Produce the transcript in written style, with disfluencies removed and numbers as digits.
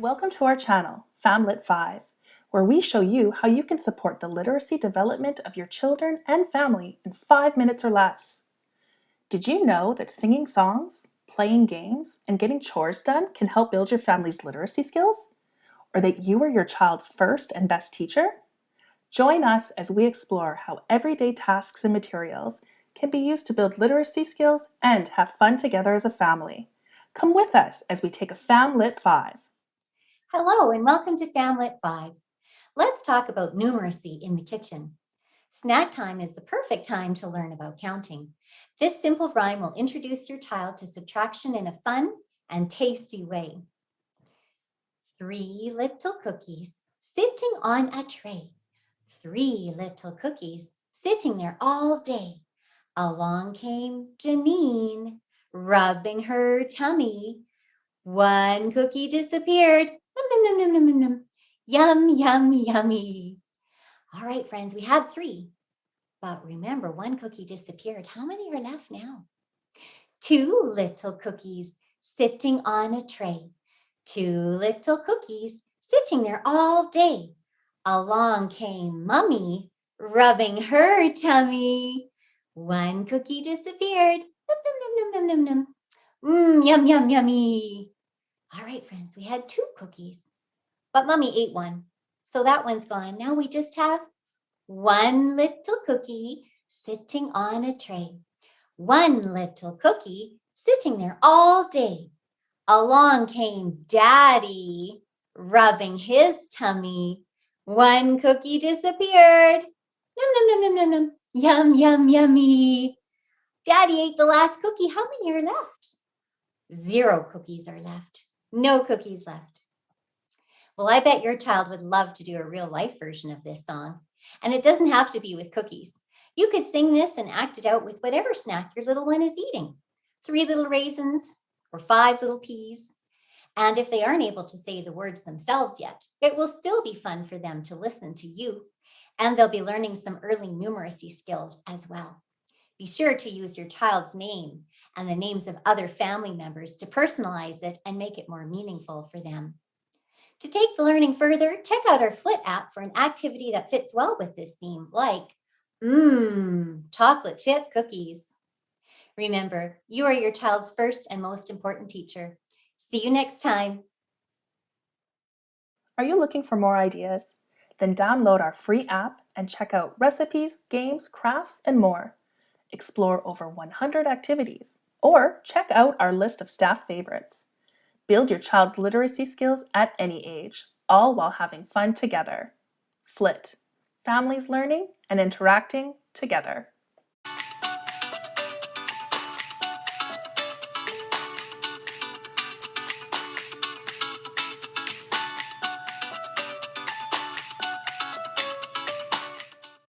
Welcome to our channel, FamLit 5, where we show you how you can support the literacy development of your children and family in 5 minutes or less. Did you know that singing songs, playing games, and getting chores done can help build your family's literacy skills? Or that you are your child's first and best teacher? Join us as we explore how everyday tasks and materials can be used to build literacy skills and have fun together as a family. Come with us as we take a FamLit 5. Hello and welcome to FamLit 5. Let's talk about numeracy in the kitchen. Snack time is the perfect time to learn about counting. This simple rhyme will introduce your child to subtraction in a fun and tasty way. 3 little cookies sitting on a tray. 3 little cookies sitting there all day. Along came Janine, rubbing her tummy. 1 cookie disappeared. Num, num, num, num, num, num. Yum, yum, yummy. All right, friends, we had 3. But remember, 1 cookie disappeared. How many are left now? 2 little cookies sitting on a tray. 2 little cookies sitting there all day. Along came Mummy, rubbing her tummy. 1 cookie disappeared. Num, num, num, num, num, num. Yum, yum, yummy. All right, friends, we had 2 cookies, but Mummy ate 1. So that one's gone. Now we just have 1 little cookie sitting on a tray. 1 little cookie sitting there all day. Along came Daddy, rubbing his tummy. 1 cookie disappeared. Num, num, num, num, num, num. Yum, yum, yummy. Daddy ate the last cookie. How many are left? 0 cookies are left. No cookies left. Well, I bet your child would love to do a real life version of this song. And it doesn't have to be with cookies. You could sing this and act it out with whatever snack your little one is eating. 3 little raisins or 5 little peas. And if they aren't able to say the words themselves yet, it will still be fun for them to listen to you. And they'll be learning some early numeracy skills as well. Be sure to use your child's name and the names of other family members to personalize it and make it more meaningful for them. To take the learning further, check out our Flit app for an activity that fits well with this theme, like chocolate chip cookies. Remember, you are your child's first and most important teacher. See you next time. Are you looking for more ideas? Then download our free app and check out recipes, games, crafts, and more. Explore over 100 activities, or check out our list of staff favorites. Build your child's literacy skills at any age, all while having fun together. Flit, families learning and interacting together.